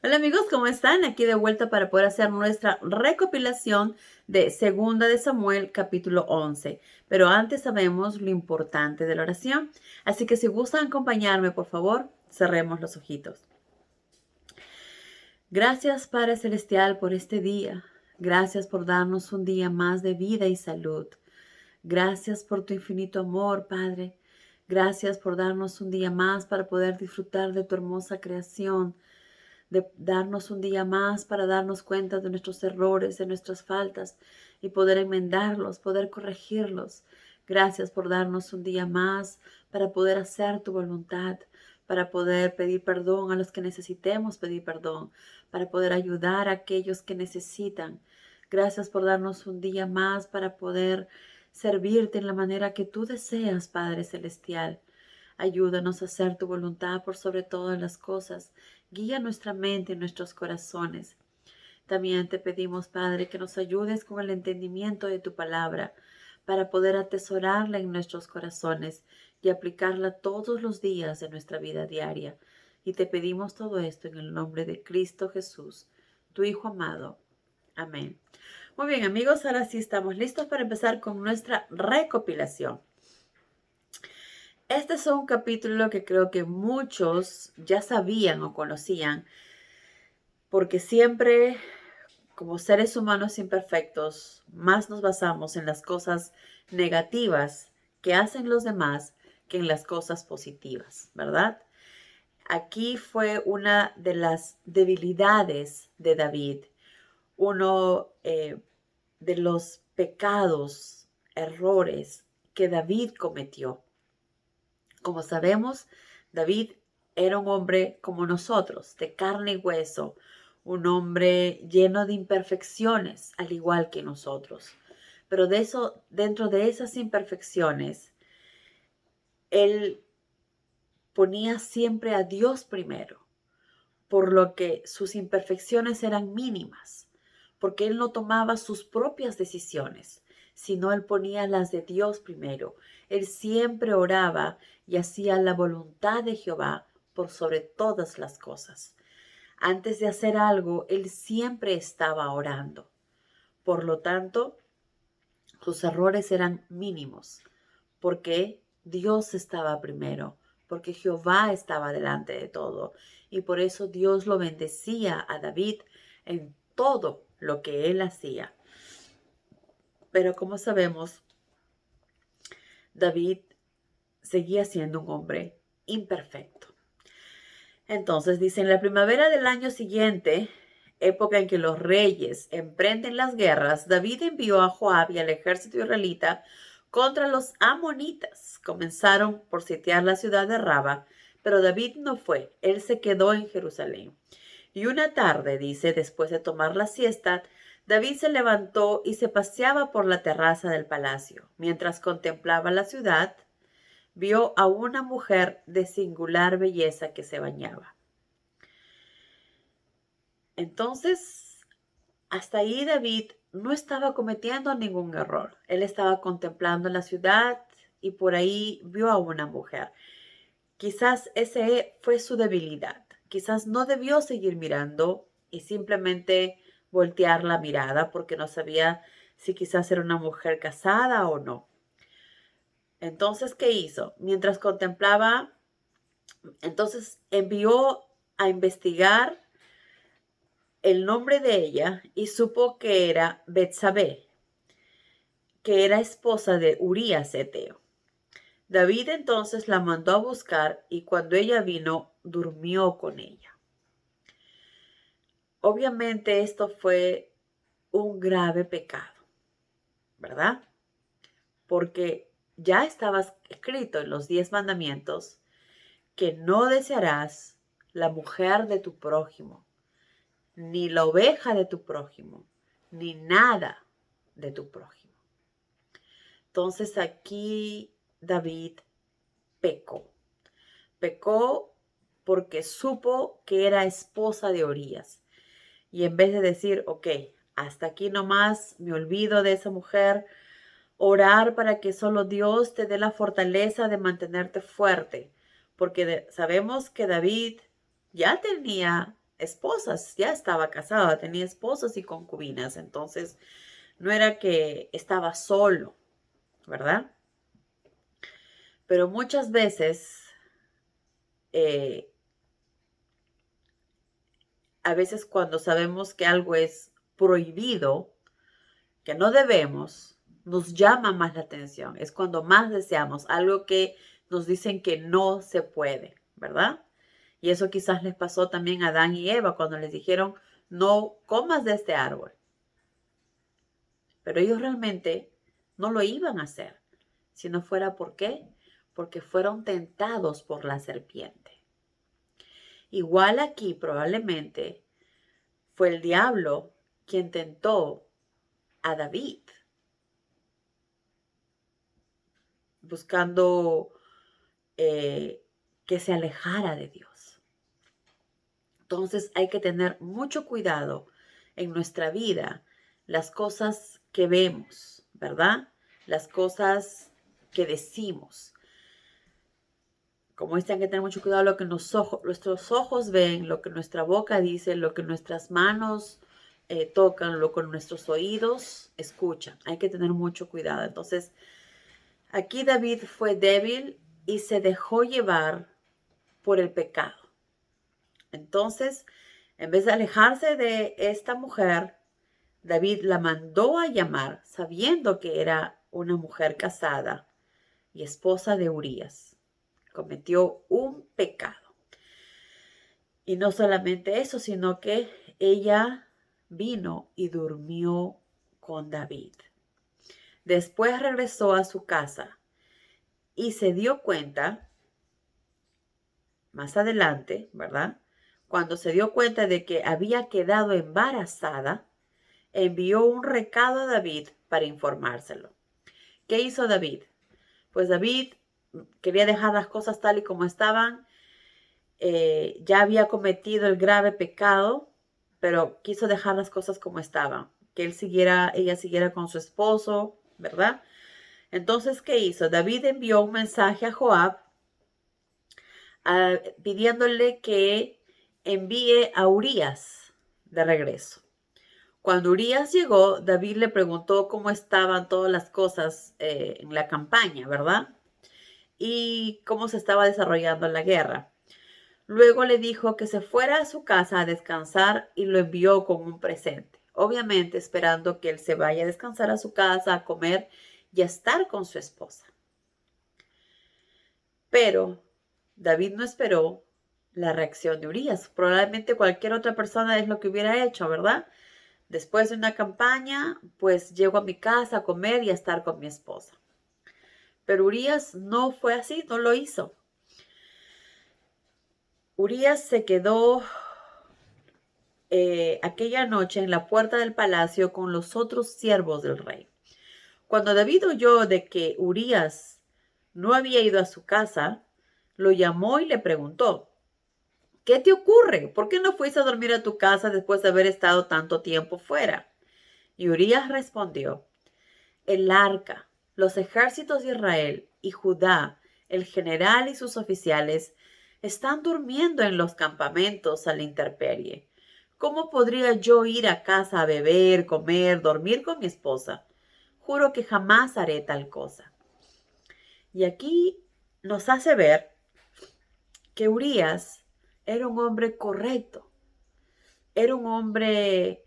Hola amigos, ¿cómo están? Aquí de vuelta para poder hacer nuestra recopilación de Segunda de Samuel, capítulo 11. Pero antes sabemos lo importante de la oración. Así que si gustan acompañarme, por favor, cerremos los ojitos. Gracias, Padre Celestial, por este día. Gracias por darnos un día más de vida y salud. Gracias por tu infinito amor, Padre. Gracias por darnos un día más para poder disfrutar de tu hermosa creación, de darnos un día más para darnos cuenta de nuestros errores, de nuestras faltas y poder enmendarlos, poder corregirlos. Gracias por darnos un día más para poder hacer tu voluntad, para poder pedir perdón a los que necesitemos pedir perdón, para poder ayudar a aquellos que necesitan. Gracias por darnos un día más para poder servirte en la manera que tú deseas, Padre Celestial. Ayúdanos a hacer tu voluntad por sobre todas las cosas. Guía nuestra mente y nuestros corazones. También te pedimos, Padre, que nos ayudes con el entendimiento de tu palabra para poder atesorarla en nuestros corazones y aplicarla todos los días de nuestra vida diaria. Y te pedimos todo esto en el nombre de Cristo Jesús, tu Hijo amado. Amén. Muy bien, amigos, ahora sí estamos listos para empezar con nuestra recopilación. Este es un capítulo que creo que muchos ya sabían o conocían, porque siempre, como seres humanos imperfectos, más nos basamos en las cosas negativas que hacen los demás que en las cosas positivas, ¿verdad? Aquí fue una de las debilidades de David, uno de los pecados, errores que David cometió. Como sabemos, David era un hombre como nosotros, de carne y hueso, un hombre lleno de imperfecciones, al igual que nosotros. Pero dentro de esas imperfecciones, él ponía siempre a Dios primero, por lo que sus imperfecciones eran mínimas, porque él no tomaba sus propias decisiones, sino él ponía las de Dios primero. Él siempre oraba y hacía la voluntad de Jehová por sobre todas las cosas. Antes de hacer algo, él siempre estaba orando. Por lo tanto, sus errores eran mínimos, porque Dios estaba primero, porque Jehová estaba delante de todo, y por eso Dios lo bendecía a David en todo lo que él hacía. Pero como sabemos, David seguía siendo un hombre imperfecto. Entonces dice, en la primavera del año siguiente, época en que los reyes emprenden las guerras, David envió a Joab y al ejército israelita contra los amonitas. Comenzaron por sitiar la ciudad de Raba, pero David no fue, él se quedó en Jerusalén. Y una tarde, dice, después de tomar la siesta, David se levantó y se paseaba por la terraza del palacio. Mientras contemplaba la ciudad, vio a una mujer de singular belleza que se bañaba. Entonces, hasta ahí David no estaba cometiendo ningún error. Él estaba contemplando la ciudad y por ahí vio a una mujer. Quizás ese fue su debilidad. Quizás no debió seguir mirando y simplemente voltear la mirada porque no sabía si quizás era una mujer casada o no. Entonces, ¿qué hizo? Mientras contemplaba, entonces envió a investigar el nombre de ella y supo que era Betsabé, que era esposa de Urías Eteo. David entonces la mandó a buscar y cuando ella vino, durmió con ella. Obviamente esto fue un grave pecado, ¿verdad? Porque ya estaba escrito en los 10 mandamientos que no desearás la mujer de tu prójimo, ni la oveja de tu prójimo, ni nada de tu prójimo. Entonces aquí David pecó. Pecó porque supo que era esposa de Urías. Y en vez de decir, ok, hasta aquí nomás me olvido de esa mujer, orar para que solo Dios te dé la fortaleza de mantenerte fuerte. Porque sabemos que David ya tenía esposas, ya estaba casada, tenía esposas y concubinas, entonces no era que estaba solo, ¿verdad? Pero muchas veces, eh, a veces cuando sabemos que algo es prohibido, que no debemos, nos llama más la atención. Es cuando más deseamos algo que nos dicen que no se puede, ¿verdad? Y eso quizás les pasó también a Adán y Eva cuando les dijeron, no comas de este árbol. Pero ellos realmente no lo iban a hacer, si no fuera ¿por qué? Porque fueron tentados por la serpiente. Igual aquí probablemente fue el diablo quien tentó a David, buscando que se alejara de Dios. Entonces hay que tener mucho cuidado en nuestra vida, las cosas que vemos, ¿verdad? Las cosas que decimos. Como dicen, hay que tener mucho cuidado lo que nuestros ojos ven, lo que nuestra boca dice, lo que nuestras manos tocan, lo que nuestros oídos escuchan. Hay que tener mucho cuidado. Entonces, aquí David fue débil y se dejó llevar por el pecado. Entonces, en vez de alejarse de esta mujer, David la mandó a llamar, sabiendo que era una mujer casada y esposa de Urías. Cometió un pecado. Y no solamente eso, sino que ella vino y durmió con David. Después regresó a su casa y se dio cuenta, más adelante, ¿verdad? Cuando se dio cuenta de que había quedado embarazada, envió un recado a David para informárselo. ¿Qué hizo David? Pues David quería dejar las cosas tal y como estaban. Ya había cometido el grave pecado, pero quiso dejar las cosas como estaban. Que ella siguiera con su esposo, ¿verdad? Entonces, ¿qué hizo? David envió un mensaje a Joab pidiéndole que envíe a Urías de regreso. Cuando Urías llegó, David le preguntó cómo estaban todas las cosas en la campaña, ¿verdad? Y cómo se estaba desarrollando la guerra. Luego le dijo que se fuera a su casa a descansar y lo envió con un presente. Obviamente esperando que él se vaya a descansar a su casa, a comer y a estar con su esposa. Pero David no esperó la reacción de Urías. Probablemente cualquier otra persona es lo que hubiera hecho, ¿verdad? Después de una campaña, pues llego a mi casa a comer y a estar con mi esposa. Pero Urías no fue así, no lo hizo. Urías se quedó aquella noche en la puerta del palacio con los otros siervos del rey. Cuando David oyó de que Urías no había ido a su casa, lo llamó y le preguntó, ¿qué te ocurre? ¿Por qué no fuiste a dormir a tu casa después de haber estado tanto tiempo fuera? Y Urías respondió, el arca, los ejércitos de Israel y Judá, el general y sus oficiales, están durmiendo en los campamentos a la intemperie. ¿Cómo podría yo ir a casa a beber, comer, dormir con mi esposa? Juro que jamás haré tal cosa. Y aquí nos hace ver que Urías era un hombre correcto. Era un hombre,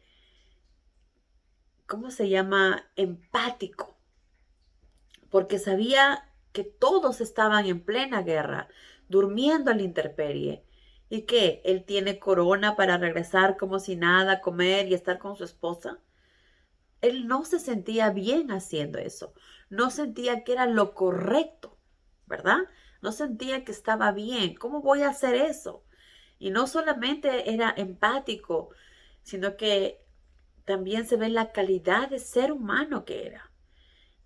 ¿cómo se llama? Empático. Porque sabía que todos estaban en plena guerra, durmiendo a la intemperie. ¿Y qué? ¿Él tiene corona para regresar como si nada, comer y estar con su esposa? Él no se sentía bien haciendo eso. No sentía que era lo correcto, ¿verdad? No sentía que estaba bien. ¿Cómo voy a hacer eso? Y no solamente era empático, sino que también se ve la calidad de ser humano que era.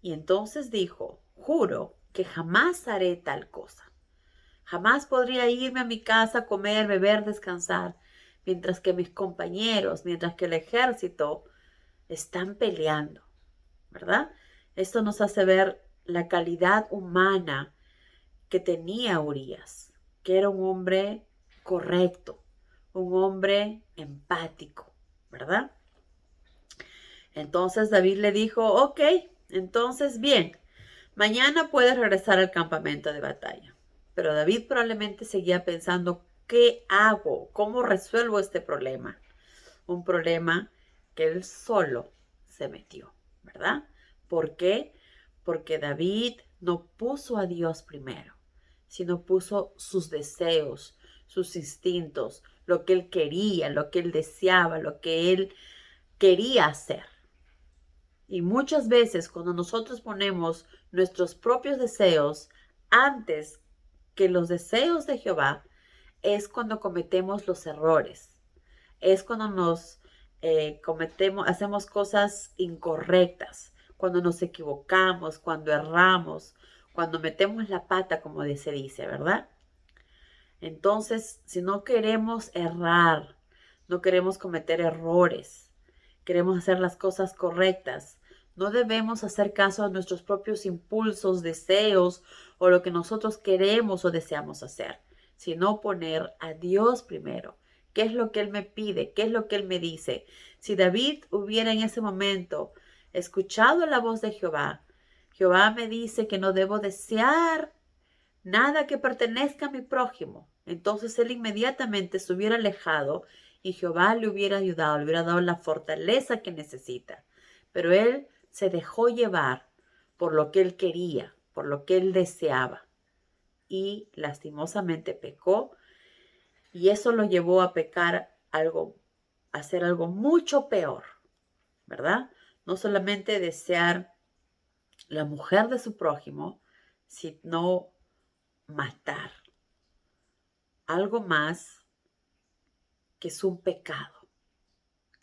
Y entonces dijo, juro que jamás haré tal cosa. Jamás podría irme a mi casa, comer, beber, descansar, mientras que mis compañeros, mientras que el ejército están peleando, ¿verdad? Esto nos hace ver la calidad humana que tenía Urías, que era un hombre correcto, un hombre empático, ¿verdad? Entonces David le dijo, ok, entonces bien, mañana puedes regresar al campamento de batalla. Pero David probablemente seguía pensando, ¿qué hago? ¿Cómo resuelvo este problema? Un problema que él solo se metió, ¿verdad? ¿Por qué? Porque David no puso a Dios primero, sino puso sus deseos, sus instintos, lo que él quería, lo que él deseaba, lo que él quería hacer. Y muchas veces cuando nosotros ponemos nuestros propios deseos antes que los deseos de Jehová, es cuando cometemos los errores. Es cuando nos hacemos cosas incorrectas, cuando nos equivocamos, cuando erramos, cuando metemos la pata, como se dice, ¿verdad? Entonces, si no queremos errar, no queremos cometer errores, queremos hacer las cosas correctas, no debemos hacer caso a nuestros propios impulsos, deseos o lo que nosotros queremos o deseamos hacer, sino poner a Dios primero. ¿Qué es lo que Él me pide? ¿Qué es lo que Él me dice? Si David hubiera en ese momento escuchado la voz de Jehová, Jehová me dice que no debo desear nada que pertenezca a mi prójimo. Entonces él inmediatamente se hubiera alejado y Jehová le hubiera ayudado, le hubiera dado la fortaleza que necesita. Pero él se dejó llevar por lo que él quería, por lo que él deseaba. Y lastimosamente pecó y eso lo llevó a pecar algo, a hacer algo mucho peor, ¿verdad? No solamente desear la mujer de su prójimo, sino matar. Algo más que es un pecado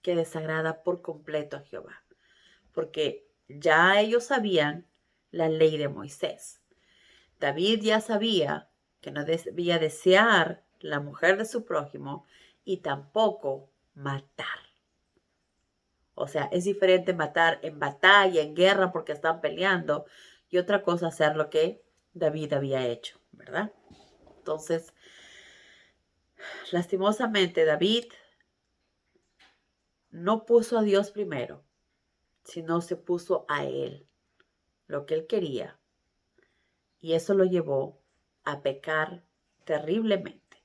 que desagrada por completo a Jehová, porque ya ellos sabían la ley de Moisés. David ya sabía que no debía desear la mujer de su prójimo y tampoco matar. O sea, es diferente matar en batalla, en guerra, porque están peleando, y otra cosa hacer lo que David había hecho, ¿verdad? Entonces, lastimosamente, David no puso a Dios primero, sino se puso a él, lo que él quería. Y eso lo llevó a pecar terriblemente,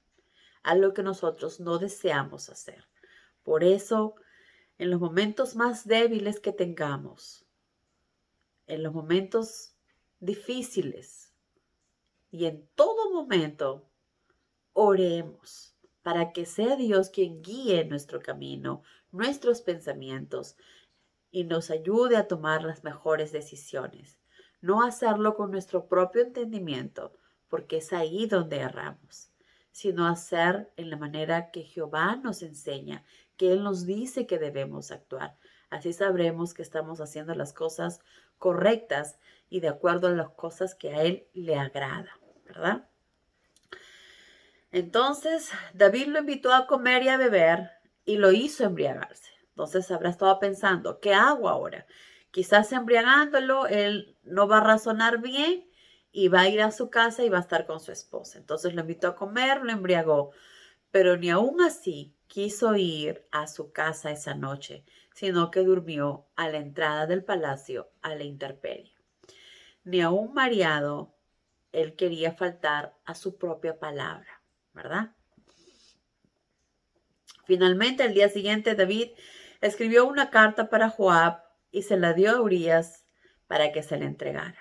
algo que nosotros no deseamos hacer. Por eso, en los momentos más débiles que tengamos, en los momentos difíciles y en todo momento, oremos para que sea Dios quien guíe nuestro camino, nuestros pensamientos, y nos ayude a tomar las mejores decisiones. No hacerlo con nuestro propio entendimiento, porque es ahí donde erramos, sino hacer en la manera que Jehová nos enseña, que Él nos dice que debemos actuar. Así sabremos que estamos haciendo las cosas correctas y de acuerdo a las cosas que a Él le agrada, ¿verdad? Entonces David lo invitó a comer y a beber y lo hizo embriagarse. Entonces habrá estado pensando, ¿qué hago ahora? Quizás embriagándolo, él no va a razonar bien y va a ir a su casa y va a estar con su esposa. Entonces lo invitó a comer, lo embriagó, pero ni aún así quiso ir a su casa esa noche, sino que durmió a la entrada del palacio a la intemperie. Ni aún mareado, él quería faltar a su propia palabra, ¿verdad? Finalmente, al día siguiente, David escribió una carta para Joab y se la dio a Urías para que se la entregara.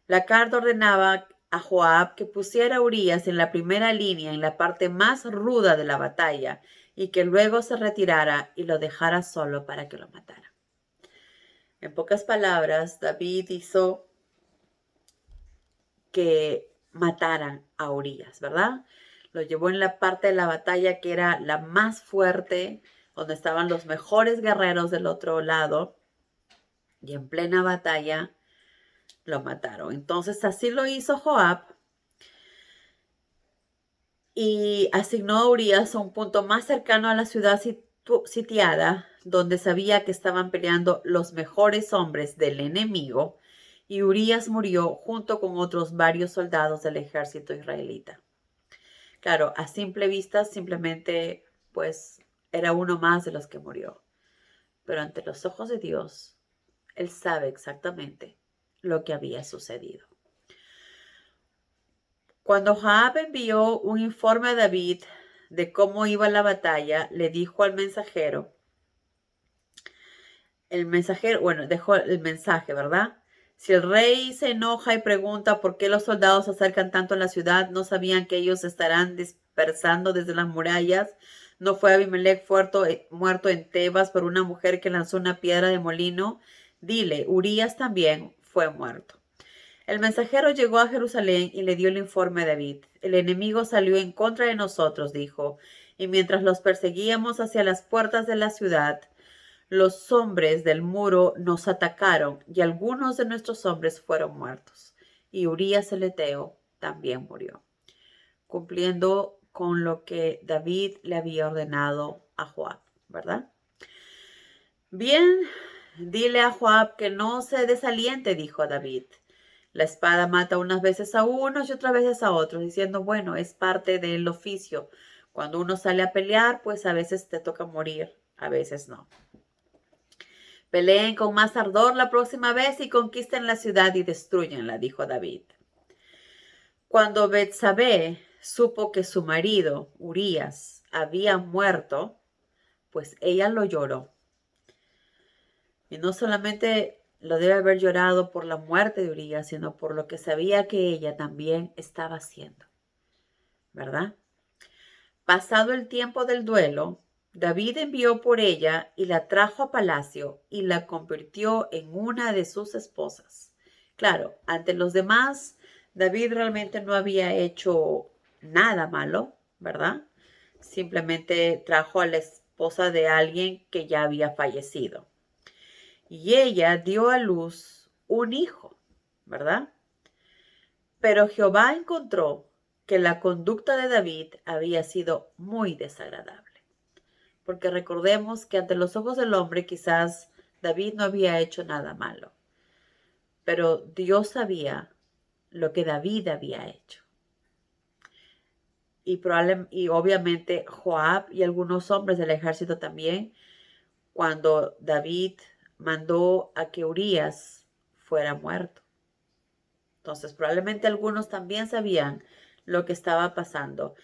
La carta ordenaba a Joab que pusiera a Urías en la primera línea, en la parte más ruda de la batalla, y que luego se retirara y lo dejara solo para que lo matara. En pocas palabras, David hizo que mataran a Urías, ¿verdad? Lo llevó en la parte de la batalla que era la más fuerte, donde estaban los mejores guerreros del otro lado, y en plena batalla lo mataron. Entonces así lo hizo Joab y asignó a Urías a un punto más cercano a la ciudad sitiada, donde sabía que estaban peleando los mejores hombres del enemigo, y Urías murió junto con otros varios soldados del ejército israelita. Claro, a simple vista simplemente pues era uno más de los que murió. Pero ante los ojos de Dios, Él sabe exactamente lo que había sucedido. Cuando Joab envió un informe a David de cómo iba la batalla, le dijo al mensajero, bueno, dejó el mensaje, ¿verdad? Si el rey se enoja y pregunta por qué los soldados se acercan tanto a la ciudad, no sabían que ellos estarán dispersando desde las murallas. ¿No fue Abimelech muerto en Tebas por una mujer que lanzó una piedra de molino? Dile, Urías también fue muerto. El mensajero llegó a Jerusalén y le dio el informe a David. El enemigo salió en contra de nosotros, dijo, y mientras los perseguíamos hacia las puertas de la ciudad, los hombres del muro nos atacaron y algunos de nuestros hombres fueron muertos. Y Urías el Eteo también murió, cumpliendo con lo que David le había ordenado a Joab, ¿verdad? Bien, dile a Joab que no se desaliente, dijo David. La espada mata unas veces a unos y otras veces a otros, diciendo, bueno, es parte del oficio. Cuando uno sale a pelear, pues a veces te toca morir, a veces no. Peleen con más ardor la próxima vez y conquisten la ciudad y destruyanla, dijo David. Cuando Betsabé supo que su marido, Urías, había muerto, pues ella lo lloró. Y no solamente lo debe haber llorado por la muerte de Urías, sino por lo que sabía que ella también estaba haciendo, ¿verdad? Pasado el tiempo del duelo, David envió por ella y la trajo a palacio y la convirtió en una de sus esposas. Claro, ante los demás, David realmente no había hecho nada malo, ¿verdad? Simplemente trajo a la esposa de alguien que ya había fallecido. Y ella dio a luz un hijo, ¿verdad? Pero Jehová encontró que la conducta de David había sido muy desagradable. Porque recordemos que ante los ojos del hombre quizás David no había hecho nada malo. Pero Dios sabía lo que David había hecho. Y obviamente Joab y algunos hombres del ejército también, cuando David mandó a que Urías fuera muerto. Entonces, probablemente algunos también sabían lo que estaba pasando.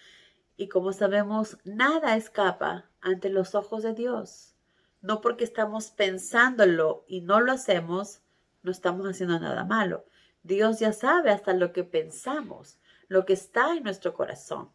Y como sabemos, nada escapa ante los ojos de Dios. No porque estamos pensándolo y no lo hacemos, no estamos haciendo nada malo. Dios ya sabe hasta lo que pensamos, lo que está en nuestro corazón.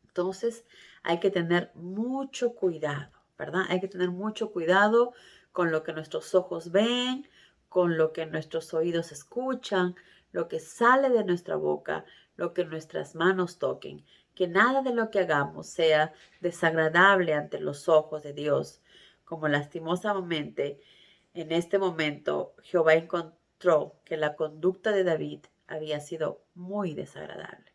Entonces, hay que tener mucho cuidado, ¿verdad? Hay que tener mucho cuidado con lo que nuestros ojos ven, con lo que nuestros oídos escuchan, lo que sale de nuestra boca, lo que nuestras manos toquen. Que nada de lo que hagamos sea desagradable ante los ojos de Dios. Como lastimosamente en este momento Jehová encontró que la conducta de David había sido muy desagradable.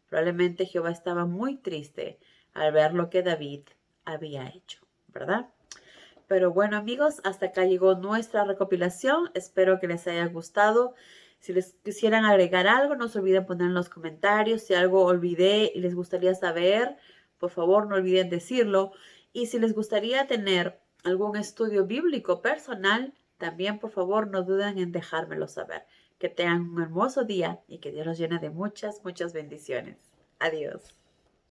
Probablemente Jehová estaba muy triste al ver lo que David había hecho, ¿verdad? Pero bueno, amigos, hasta acá llegó nuestra recopilación. Espero que les haya gustado. Si les quisieran agregar algo, no se olviden poner en los comentarios. Si algo olvidé y les gustaría saber, por favor, no olviden decirlo. Y si les gustaría tener algún estudio bíblico personal, también, por favor, no duden en dejármelo saber. Que tengan un hermoso día y que Dios los llene de muchas, muchas bendiciones. Adiós.